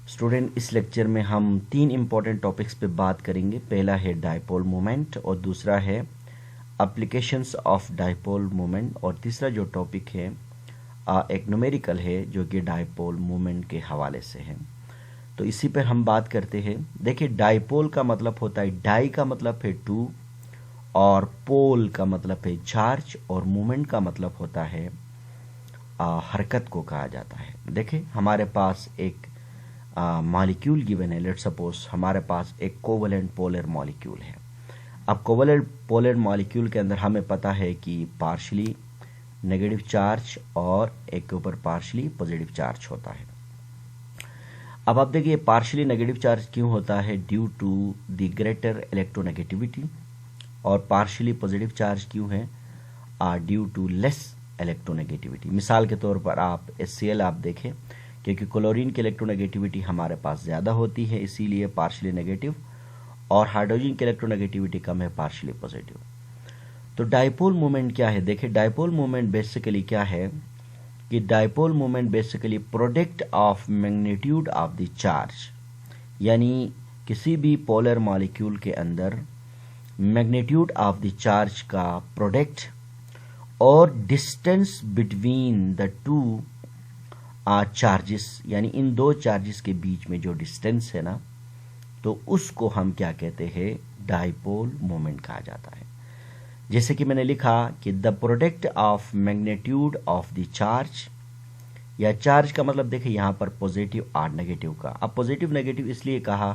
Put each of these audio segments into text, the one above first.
Student, इस lecture में हम तीन इम्पॉर्टेंट टॉपिक्स पे बात करेंगे। पहला है डायपोल मोमेंट और दूसरा है एप्लीकेशंस ऑफ डायपोल मोमेंट और तीसरा जो टॉपिक है एक न्यूमेरिकल है जो कि डायपोल मोमेंट के हवाले से है। तो इसी पर हम बात करते हैं। देखिए, डायपोल का मतलब होता है, डाई का मतलब है टू और पोल का मतलब है चार्ज और मोमेंट का मतलब होता है हरकत को कहा जाता है। देखिए, हमारे पास एक मॉलिक्यूल गिवन है। लेट्स सपोज हमारे पास एक कोवलेंट पोलर मॉलिक्यूल है। अब कोवलेंट पोलर मॉलिक्यूल के अंदर हमें पता है कि पार्शली नेगेटिव चार्ज और एक के ऊपर पार्शली पॉजिटिव चार्ज होता है। अब आप देखिए, पार्शली नेगेटिव चार्ज क्यों होता है? Due to the greater electronegativity. और पार्शली पॉजिटिव चार्ज क्यों है? Due to less electronegativity. मिसाल के तौर पर आप HCl आप देखें, क्योंकि क्लोरीन की इलेक्ट्रोनेगेटिविटी हमारे पास ज़्यादा होती है, इसीलिए पार्शली नेगेटिव, और हाइड्रोजन की इलेक्ट्रोनेगेटिविटी कम है, पार्शली पॉजिटिव। तो डायपोल मोमेंट क्या है? देखिए, डायपोल मोमेंट बेसिकली क्या है कि dipole moment basically product of magnitude of the charge, यानी किसी भी पोलर मॉलिक्यूल के अंदर मैग्नीट्यूड ऑफ द चार्ज का प्रोडक्ट और distance between the two charges, यानी इन दो चार्जेस के बीच में जो डिस्टेंस है ना, तो उसको हम क्या कहते हैं? डायपोल मोमेंट कहा जाता है। जैसे कि मैंने लिखा कि the product of magnitude of the charge, या चार्ज का मतलब देखिए यहाँ पर पॉजिटिव और नेगेटिव का। अब पॉजिटिव नेगेटिव इसलिए कहा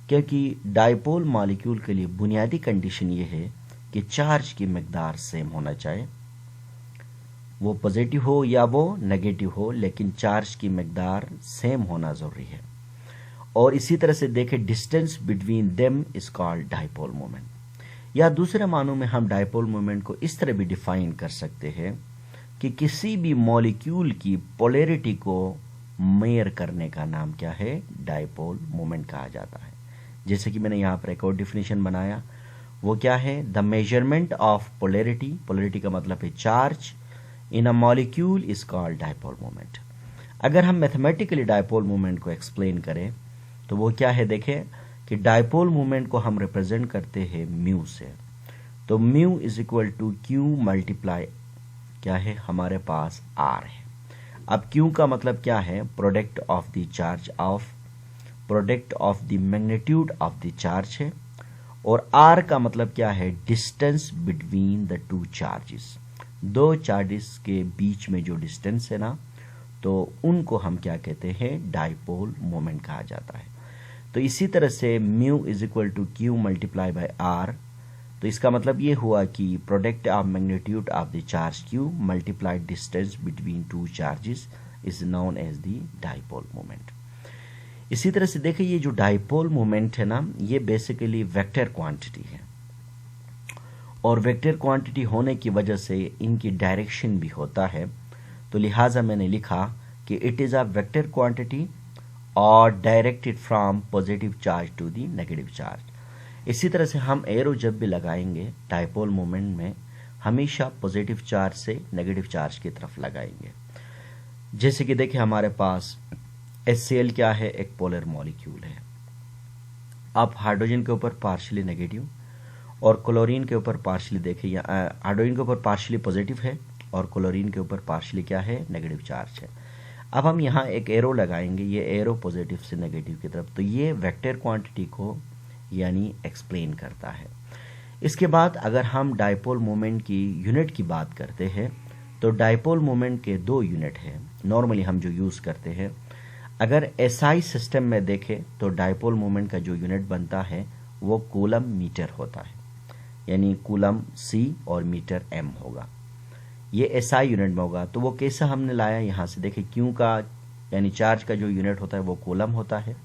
क्योंकि डायपोल मॉलिक्यूल के लिए बुनियादी कंडीशन ये है कि चार्ज की मिकदार सेम होना चाहिए, वो पॉजिटिव हो या वो नेगेटिव हो, लेकिन चार्ज की मिकदार सेम होना जरूरी है। और इसी तरह से देखें, distance between them is called dipole moment. या दूसरे मानों में हम डायपोल मोमेंट को इस तरह भी डिफाइन कर सकते हैं कि किसी भी मॉलिक्यूल की पोलैरिटी को मेयर करने का नाम क्या है? डायपोल मोमेंट कहा जाता है। जैसे कि मैंने यहाँ पर एक और डिफिनेशन बनाया, वो क्या है? The measurement of polarity, polarity का मतलब है charge, in a molecule is called dipole moment. अगर हम मैथमेटिकली डायपोल मोमेंट को एक्सप्लेन करें तो वो क्या है? देखें कि डायपोल मोमेंट को हम रिप्रेजेंट करते हैं म्यू से। तो mu is equal to Q multiply क्या है? हमारे पास आर है। अब क्यू का मतलब क्या है? Product of the charge of, product of the magnitude of the charge है। और आर का मतलब क्या है? Distance between the two charges, दो चार्जेस के बीच में जो डिस्टेंस है ना, तो उनको हम क्या कहते हैं? डायपोल मोमेंट कहा जाता है। तो इसी तरह से mu is equal to Q multiply by R. तो इसका मतलब ये हुआ कि product of magnitude of the charge Q multiply distance between two charges is known as the dipole moment. इसी तरह से देखिए, ये जो डायपोल मोमेंट है ना, ये बेसिकली वेक्टर क्वांटिटी है, और वेक्टर क्वांटिटी होने की वजह से इनकी डायरेक्शन भी होता है। तो लिहाजा मैंने लिखा कि it is a vector quantity और directed from positive charge to the negative charge. इसी तरह से हम एरो जब भी लगाएंगे डायपोल मोमेंट में, हमेशा पॉजिटिव चार्ज से नेगेटिव चार्ज की तरफ लगाएंगे। जैसे कि देखिए, हमारे पास HCl क्या है? एक पोलर मॉलिक्यूल है। आप हाइड्रोजन के ऊपर पार्शियली नेगेटिव और क्लोरीन के ऊपर पार्शियली देखिए, हाइड्रोजन के ऊपर पार्शियली पॉजिटिव है और क्लोरीन के ऊपर पार्शियली क्या है? नेगेटिव चार्ज है। अब हम यहाँ एक एरो लगाएंगे, ये एरो पॉजिटिव से नेगेटिव की तरफ, तो ये वेक्टर क्वांटिटी को यानी एक्सप्लेन करता है। इसके बाद अगर हम डायपोल मोमेंट की यूनिट की बात करते हैं, तो डायपोल मोमेंट के दो यूनिट हैं नॉर्मली हम जो यूज़ करते हैं। अगर SI सिस्टम में देखें तो डायपोल मोमेंट का जो यूनिट बनता है वो कूलम मीटर होता है, यानी कूलम C और मीटर M होगा। ये SI यूनिट में होगा। तो वो कैसा हमने लाया? यहाँ से देखिए, क्यू का यानी चार्ज का जो यूनिट होता है वो कूलम होता है,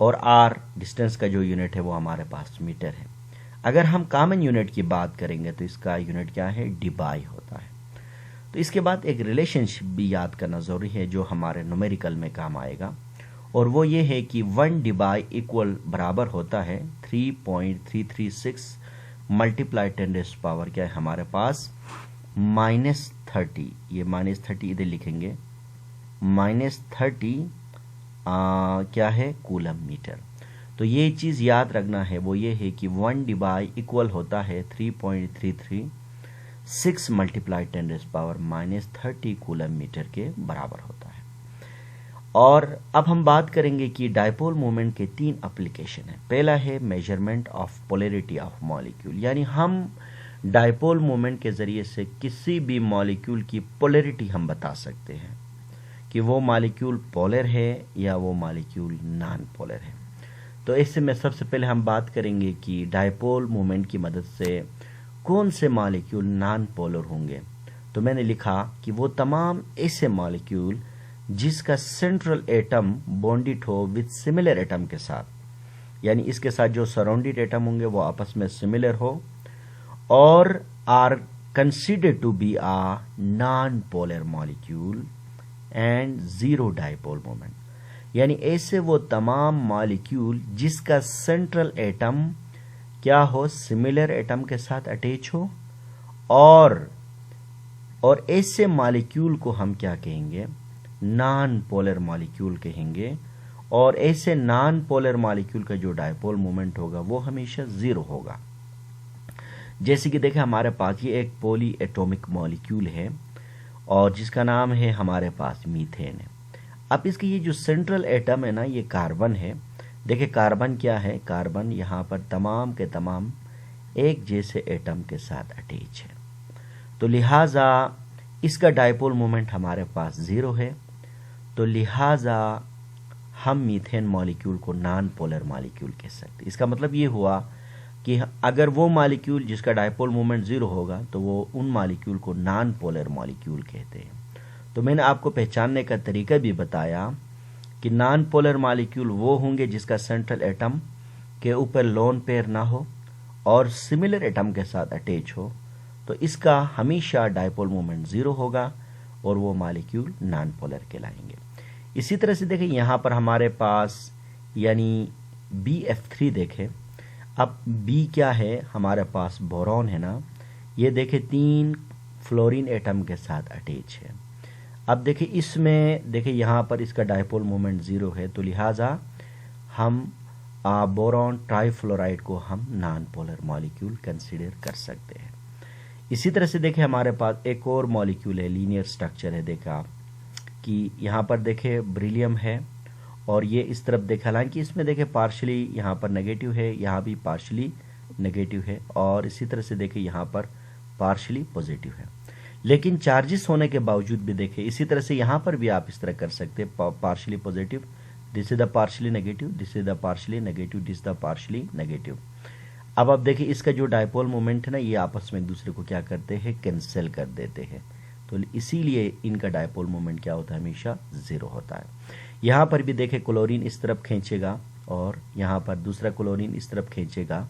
और आर डिस्टेंस का जो यूनिट है वो हमारे पास मीटर है। अगर हम कॉमन यूनिट की बात करेंगे तो इसका यूनिट क्या है? डिबाई होता है। तो इसके बाद एक रिलेशनशिप भी याद करना जरूरी है जो हमारे न्यूमेरिकल में काम आएगा, और वो ये है कि 1 डिबाई इक्वल बराबर होता है 3.336 मल्टीप्लाई 10 पावर क्या है हमारे पास? -30। ये -30 इधर लिखेंगे, -30 क्या है, कूलम मीटर। तो ये चीज़ याद रखना है, वो ये है कि 1 डिवाई इक्वल होता है 3.336 मल्टीप्लाई 10⁻⁻30 कूलम मीटर के बराबर होता है। और अब हम बात करेंगे कि डायपोल मोमेंट के 3 एप्लीकेशन है। पहला है measurement of polarity of molecule, यानी हम डायपोल मोमेंट के ज़रिए से किसी भी मॉलिक्यूल की पोलैरिटी हम बता सकते हैं कि वो मॉलिक्यूल पोलर है या वो मॉलिक्यूल नॉन पोलर है। तो इससे में सबसे पहले हम बात करेंगे कि डायपोल मोमेंट की मदद से कौन से मॉलिक्यूल नॉन पोलर होंगे। तो मैंने लिखा कि वो तमाम ऐसे मॉलिक्यूल जिसका सेंट्रल एटम बॉन्डेड हो विद सिमिलर एटम के साथ, यानी इसके साथ जो सराउंडेड एटम होंगे वो आपस में सिमिलर हो और are considered to be a non polar molecule and zero dipole moment, यानी ऐसे वो तमाम मॉलिक्यूल जिसका सेंट्रल एटम क्या हो, सिमिलर एटम के साथ अटैच हो, और ऐसे मॉलिक्यूल को हम क्या कहेंगे, नॉन पोलर मॉलिक्यूल कहेंगे। और ऐसे नॉन पोलर मॉलिक्यूल का जो डायपोल मोमेंट होगा वो हमेशा जीरो होगा। जैसे कि देखें हमारे पास ये एक पॉली एटॉमिक मॉलिक्यूल है और जिसका नाम है हमारे पास मीथेन है। अब इसकी ये जो सेंट्रल एटम है ना, ये कार्बन है। देखिए कार्बन क्या है, कार्बन यहाँ पर तमाम के तमाम एक जैसे एटम के साथ अटैच है, तो लिहाजा इसका डायपोल मोमेंट हमारे पास जीरो है। तो लिहाजा हम मीथेन मॉलिक्यूल को नॉन पोलर मॉलिक्यूल कह सकते। इसका मतलब ये हुआ कि अगर वो मॉलिक्यूल जिसका डायपोल मोमेंट जीरो होगा तो वो उन मॉलिक्यूल को नॉन पोलर मॉलिक्यूल कहते हैं। तो मैंने आपको पहचानने का तरीका भी बताया कि नॉन पोलर मॉलिक्यूल वो होंगे जिसका सेंट्रल एटम के ऊपर लोन पेयर ना हो और सिमिलर एटम के साथ अटैच हो, तो इसका हमेशा डायपोल मोमेंट जीरो होगा और वो मॉलिक्यूल नॉन पोलर कहलाएंगे। इसी तरह से देखें यहाँ पर हमारे पास यानी BF3 देखें। अब B क्या है, हमारे पास बोरॉन है ना, ये देखें 3 फ्लोरीन एटम के साथ अटैच है। अब देखिए इसमें देखिए यहाँ पर इसका डायपोल मोमेंट जीरो है, तो लिहाजा हम बोरॉन ट्राइफ्लोराइड को हम नॉन पोलर मॉलिक्यूल कंसीडर कर सकते हैं। इसी तरह से देखिए हमारे पास एक और मॉलिक्यूल है, लीनियर स्ट्रक्चर है। देखा कि यहाँ पर देखे ब्रिलियम है और ये इस तरफ देखा, हालांकि इसमें देखे पार्शली यहाँ पर नेगेटिव है, यहाँ भी पार्शली नेगेटिव है, और इसी तरह से देखे यहाँ पर पार्शली पॉजिटिव है। लेकिन चार्जेस होने के बावजूद भी देखे इसी तरह से यहाँ पर भी आप इस तरह कर सकते हैं, partially positive, this is the partially negative, this is the partially negative, this the partially negative. अब आप देखिए इसका जो डायपोल मोमेंट है ना, ये आपस में एक दूसरे को क्या करते हैं, कैंसिल कर देते हैं। तो इसीलिए इनका डायपोल मोमेंट क्या होता है, हमेशा जीरो होता है। यहाँ पर भी देखें क्लोरीन इस तरफ खींचेगा और यहाँ पर दूसरा क्लोरीन इस तरफ खींचेगा,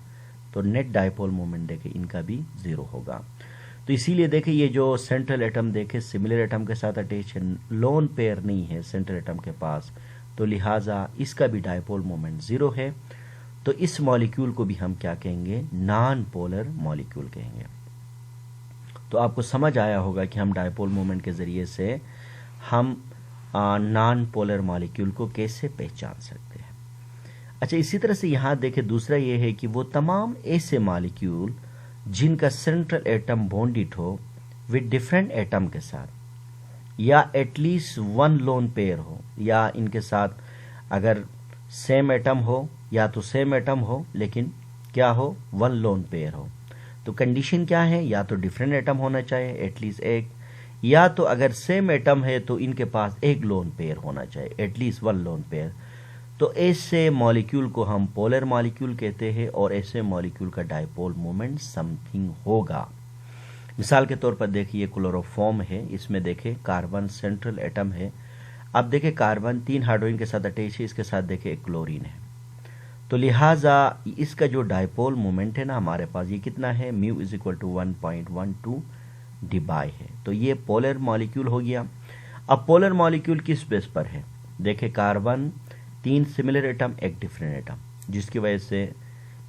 तो नेट डायपोल मोमेंट देखें इनका भी जीरो होगा। तो इसीलिए देखें ये जो सेंट्रल एटम देखें सिमिलर एटम के साथ अटैच है, लोन पेयर नहीं है सेंट्रल एटम के पास, तो लिहाजा इसका भी डायपोल मोमेंट जीरो है। तो इस मॉलिक्यूल को भी हम क्या कहेंगे, नॉन पोलर मॉलिक्यूल कहेंगे। तो आपको समझ आया होगा कि हम डायपोल मोमेंट के जरिए से हम नॉन पोलर मॉलिक्यूल को कैसे पहचान सकते हैं। अच्छा, इसी तरह से यहाँ देखें दूसरा ये है कि वो तमाम ऐसे मॉलिक्यूल जिनका सेंट्रल एटम बॉन्डेड हो विद डिफरेंट एटम के साथ, या एटलीस्ट वन लोन पेयर हो, या इनके साथ अगर सेम एटम हो या तो सेम एटम हो लेकिन क्या हो, वन लोन पेयर हो। तो कंडीशन क्या है, या तो डिफरेंट एटम होना चाहिए एटलीस्ट एक, या तो अगर सेम एटम है तो इनके पास एक लोन पेयर होना चाहिए एटलीस्ट वन लोन पेयर। तो ऐसे मॉलिक्यूल को हम पोलर मॉलिक्यूल कहते हैं और ऐसे मॉलिक्यूल का डायपोल मोमेंट समथिंग होगा। मिसाल के तौर पर देखिए क्लोरोफॉर्म है, इसमें देखें कार्बन सेंट्रल एटम है। अब देखें कार्बन 3 हाइड्रोजन के साथ अटैच है, इसके साथ देखें एक क्लोरीन है, तो लिहाजा इसका जो डायपोल मोमेंट है ना हमारे पास ये कितना है, mu is equal to 1.12 debye है। तो ये पोलर मॉलिक्यूल हो गया। अब पोलर मॉलिक्यूल किस बेस पर है, देखें कार्बन 3 सिमिलर एटम एक डिफरेंट एटम, जिसकी वजह से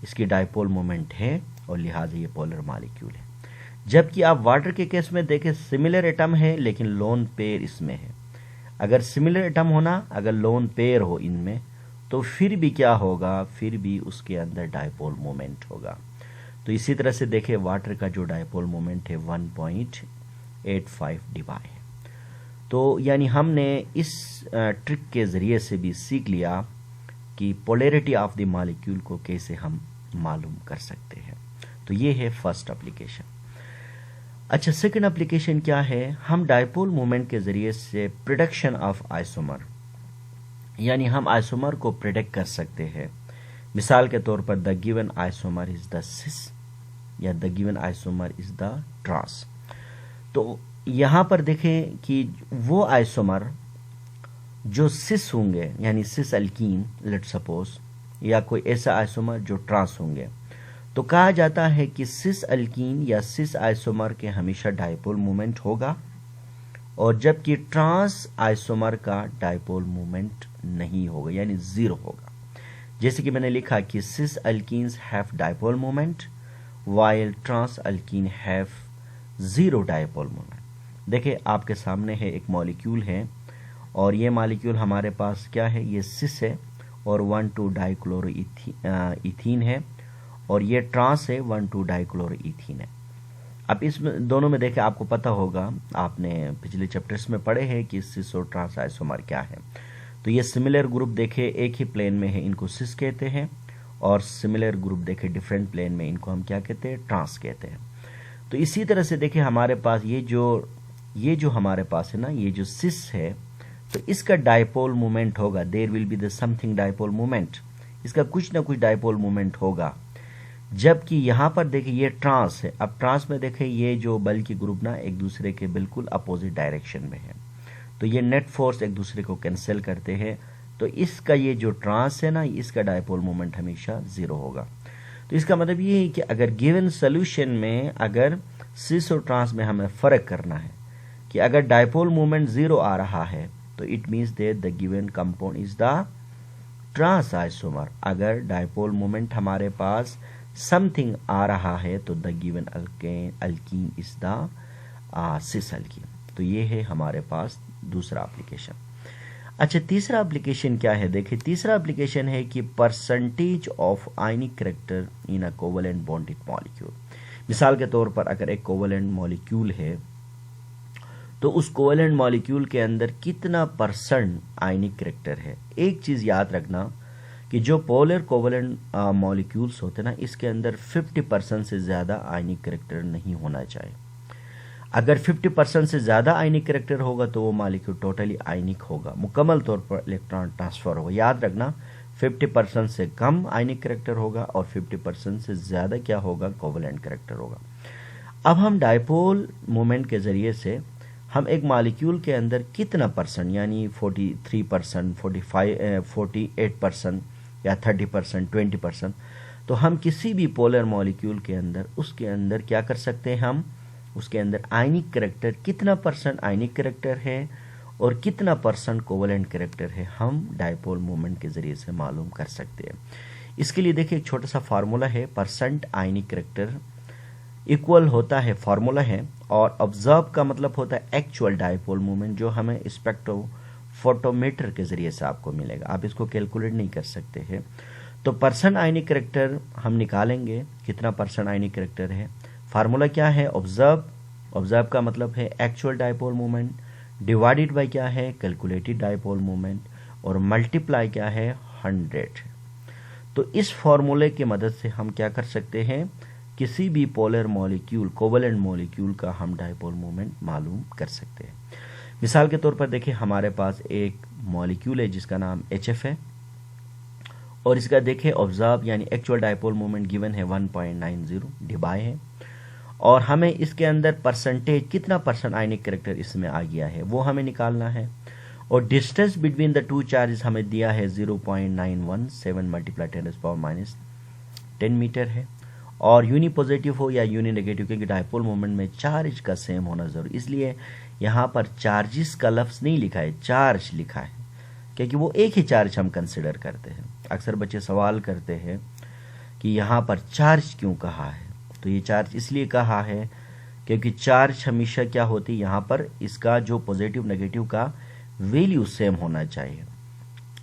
इसकी डायपोल मोमेंट है और लिहाजा ये पोलर मॉलिक्यूल है। जबकि आप वाटर के केस में देखें सिमिलर एटम है लेकिन लोन पेयर इसमें है। अगर सिमिलर एटम होना, अगर लोन पेयर हो इनमें, तो फिर भी क्या होगा, फिर भी उसके अंदर डायपोल मोमेंट होगा। तो इसी तरह से देखें वाटर का जो डायपोल मोमेंट है 1.85 डिबाई है। तो यानी हमने इस ट्रिक के ज़रिए से भी सीख लिया कि पोलैरिटी ऑफ द मॉलिक्यूल को कैसे हम मालूम कर सकते हैं। तो ये है फर्स्ट एप्लीकेशन। अच्छा, सेकंड एप्लीकेशन क्या है, हम डायपोल मोमेंट के ज़रिए से प्रिडिक्शन ऑफ आइसोमर, यानी हम आइसोमर को प्रिडिक्ट कर सकते हैं। मिसाल के तौर पर the given isomer is the cis या the given isomer is the trans. तो यहां पर देखें कि वो आइसोमर जो सिस होंगे, यानी सिस अल्कीन लेट सपोज, या कोई ऐसा आइसोमर जो ट्रांस होंगे, तो कहा जाता है कि सिस अल्कीन या सिस आइसोमर के हमेशा डायपोल मोमेंट होगा, और जबकि ट्रांस आइसोमर का डायपोल मोमेंट नहीं होगा, यानी जीरो होगा। जैसे कि मैंने लिखा कि cis alkenes have dipole moment while trans alkene have zero dipole moment. देखिए आपके सामने है एक मॉलिक्यूल है, और ये मॉलिक्यूल हमारे पास क्या है, ये सिस है और 1,2 डाइक्लोरो इथीन है, और ये ट्रांस है 1,2 डाइक्लोरो इथीन है। अब इसमें दोनों में देखें, आपको पता होगा, आपने पिछले चैप्टर्स में पढ़े हैं कि सिस और ट्रांस आइसोमर क्या है। तो ये सिमिलर ग्रुप देखे एक ही प्लेन में है, इनको सिस कहते हैं, और सिमिलर ग्रुप देखे डिफरेंट प्लेन में, इनको हम क्या कहते हैं, ट्रांस कहते हैं। तो इसी तरह से देखें हमारे पास ये जो हमारे पास है ना, ये जो सिस है, तो इसका डायपोल मोमेंट होगा, there will be the something dipole moment, इसका कुछ ना कुछ डायपोल मोमेंट होगा। जबकि यहाँ पर देखिए ये ट्रांस है। अब ट्रांस में देखें ये जो बल की ग्रुप ना एक दूसरे के बिल्कुल अपोजिट डायरेक्शन में है, तो ये नेट फोर्स एक दूसरे को कैंसिल करते हैं, तो इसका ये जो ट्रांस है ना, इसका डायपोल मोमेंट हमेशा जीरो होगा। तो इसका मतलब ये है कि अगर गिवन सोल्यूशन में अगर सिस और ट्रांस में हमें फ़र्क करना है कि अगर डायपोल मोमेंट जीरो आ रहा है, तो it means that the given compound is the trans isomer. अगर डायपोल मोमेंट हमारे पास समथिंग आ रहा है, तो the given alkene is the cis alkene. तो ये है हमारे पास दूसरा एप्लीकेशन। अच्छा, तीसरा एप्लीकेशन क्या है, देखिए तीसरा एप्लीकेशन है कि percentage of ionic character in a covalent bonded molecule. मिसाल के तौर पर अगर एक कोवेलेंट मॉलिक्यूल है, तो उस कोवेलेंट मॉलिक्यूल के अंदर कितना परसेंट आयनिक कैरेक्टर है। एक चीज याद रखना कि जो पोलर कोवेलेंट मॉलिक्यूल्स होते हैं ना, इसके अंदर 50% से ज्यादा आयनिक कैरेक्टर नहीं होना चाहिए। अगर 50% से ज्यादा आयनिक कैरेक्टर होगा तो वो मॉलिक्यूल टोटली आयनिक होगा, मुकम्मल तौर पर इलेक्ट्रॉन ट्रांसफर होगा। याद रखना 50% से कम आयनिक कैरेक्टर होगा और 50% से ज्यादा क्या होगा, कोवेलेंट कैरेक्टर होगा। अब हम डायपोल मोमेंट के जरिए से हम एक मॉलिक्यूल के अंदर कितना परसेंट, यानी 43%, 48% या 30%, 20%, तो हम किसी भी पोलर मॉलिक्यूल के अंदर उसके अंदर क्या कर सकते हैं, हम उसके अंदर आयनिक कैरेक्टर कितना परसेंट आयनिक कैरेक्टर है और कितना परसेंट कोवेलेंट कैरेक्टर है, हम डायपोल मोमेंट के जरिए से मालूम कर सकते हैं। इसके लिए देखिए एक छोटा सा फार्मूला है, परसेंट आयनिक कैरेक्टर इक्वल होता है, फार्मूला है, और ऑब्जर्व का मतलब होता है एक्चुअल डायपोल मोमेंट, जो हमें स्पेक्ट्रोफोटोमीटर के जरिए से आपको मिलेगा। आप इसको कैलकुलेट नहीं कर सकते हैं। तो परसेंट आयनिक कैरेक्टर हम निकालेंगे, कितना परसेंट आयनिक कैरेक्टर है। फार्मूला क्या है, ऑब्जर्व का मतलब है actual dipole moment divided by क्या है, कैलकुलेटेड डायपोल मोमेंट, और मल्टीप्लाई क्या है, 100। तो इस फॉर्मूले की मदद से हम क्या कर सकते हैं, किसी भी पोलर मॉलिक्यूल, कोवेलेंट मॉलिक्यूल का हम डायपोल मोमेंट मालूम कर सकते हैं। मिसाल के तौर पर देखिए हमारे पास एक मॉलिक्यूल है जिसका नाम HF है, और इसका देखिए ऑब्जर्व यानी एक्चुअल डायपोल मोमेंट गिवन है 1.90 डिबाई है, और हमें इसके अंदर परसेंटेज कितना परसेंट आयनिक कैरेक्टर इसमें आ गया है वो हमें निकालना है, और distance between the two charges हमें दिया है 0.917 मल्टीप्लाई 10⁻10 मीटर है, और यूनी पॉजिटिव हो या यूनी नेगेटिव, क्योंकि डायपोल मोमेंट में चार्ज का सेम होना जरूरी, इसलिए यहाँ पर चार्जेस का लफ्ज नहीं लिखा है, चार्ज लिखा है, क्योंकि वो एक ही चार्ज हम कंसिडर करते हैं। अक्सर बच्चे सवाल करते हैं कि यहाँ पर चार्ज क्यों कहा है, तो ये चार्ज इसलिए कहा है क्योंकि चार्ज हमेशा क्या होती है, यहाँ पर इसका जो पॉजिटिव नेगेटिव का वैल्यू सेम होना चाहिए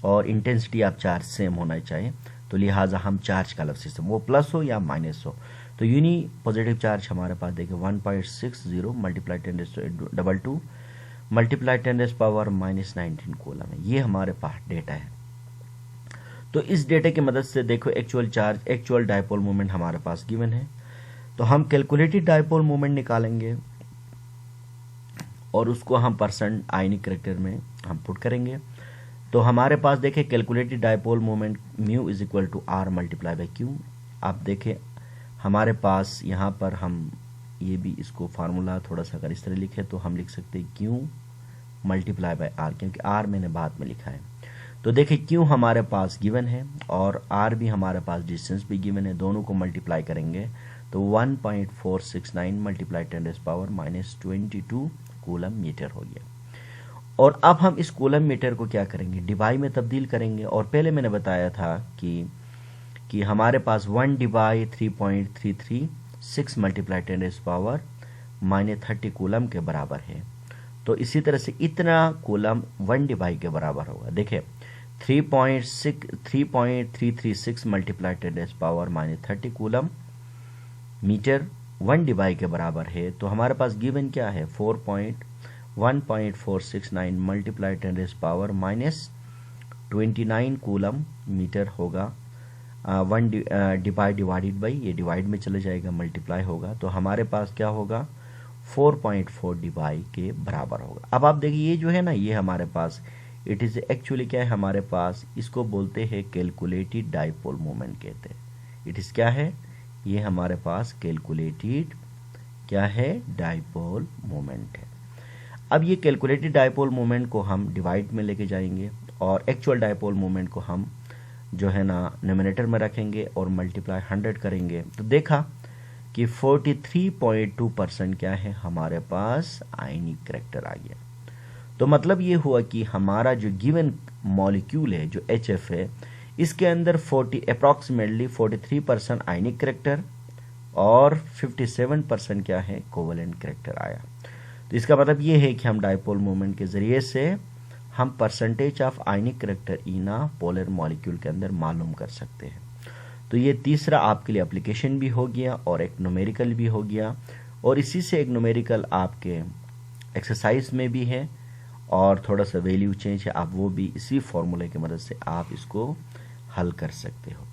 और इंटेंसिटी ऑफ चार्ज सेम होना चाहिए। तो लिहाजा हम चार्ज का अलग सिस्टम, वो प्लस हो या माइनस हो। तो यूनी पॉजिटिव चार्ज हमारे पास देखिए 1.60 मल्टीप्लाई 10⁻²² मल्टीप्लाई 10⁻⁻19 कूलम है। ये हमारे पास डेटा है। तो इस डेटा की मदद से देखो actual charge, actual dipole moment हमारे पास गिवन है। तो हम कैलकुलेटेड डायपोल मोमेंट निकालेंगे और उसको हम परसेंट आयनिक करैक्टर में हम पुट करेंगे। तो हमारे पास देखें calculated dipole moment mu is equal to R multiply by Q. आप देखें हमारे पास यहाँ पर हम ये भी इसको फार्मूला थोड़ा सा अगर इस तरह लिखे तो हम लिख सकते हैं क्यू मल्टीप्लाई बाई आर, क्योंकि आर मैंने बाद में लिखा है। तो देखिए क्यू हमारे पास गिवन है और आर भी हमारे पास डिस्टेंस भी गिवन है, दोनों को मल्टीप्लाई करेंगे तो 1.469 मल्टीप्लाई 10⁻⁻22 कूलम मीटर हो गया। और अब हम इस कूलम मीटर को क्या करेंगे, डिवाई में तब्दील करेंगे। और पहले मैंने बताया था कि हमारे पास 1/3.336 मल्टीप्लाई 10⁻⁻30 कूलम के बराबर है। तो इसी तरह से इतना कूलम 1 डिवाई के बराबर होगा। देखिए 3.336 मल्टीप्लाई 10⁻⁻30 कूलम मीटर 1 डिवाई के बराबर है। तो हमारे पास गिवन क्या है 1.469 मल्टीप्लाई 10⁻⁻29 कूलम मीटर होगा। 1 डिवाइडेड बाई, ये डिवाइड में चले जाएगा, मल्टीप्लाई होगा। तो हमारे पास क्या होगा 4.4 डिवाई के बराबर होगा। अब आप देखिए ये जो है ना, ये हमारे पास इट इज एक्चुअली क्या है हमारे पास, इसको बोलते हैं कैलकुलेटेड डायपोल मोमेंट कहते हैं। इट इज क्या है, ये हमारे पास कैलकुलेटेड क्या है डायपोल मोमेंट है। अब ये कैलकुलेटेड डायपोल मोमेंट को हम डिवाइड में लेके जाएंगे और एक्चुअल डायपोल मोमेंट को हम जो है ना न्यूमरेटर में रखेंगे और मल्टीप्लाई 100 करेंगे। तो देखा कि 43.2% क्या है हमारे पास आयनिक करैक्टर आ गया। तो मतलब ये हुआ कि हमारा जो गिवन मॉलिक्यूल है जो HF है, इसके अंदर अप्रॉक्सीमेटली 43% आयनिक करैक्टर और 57% क्या है कोवेलेंट करैक्टर आया। तो इसका मतलब ये है कि हम डायपोल मोमेंट के जरिए से हम percentage of ionic character in a polar molecule के अंदर मालूम कर सकते हैं। तो ये तीसरा आपके लिए एप्लीकेशन भी हो गया और एक न्यूमेरिकल भी हो गया। और इसी से एक न्यूमेरिकल आपके एक्सरसाइज में भी है और थोड़ा सा वैल्यू चेंज है, आप वो भी इसी फॉर्मूले की मदद से आप इसको हल कर सकते हो।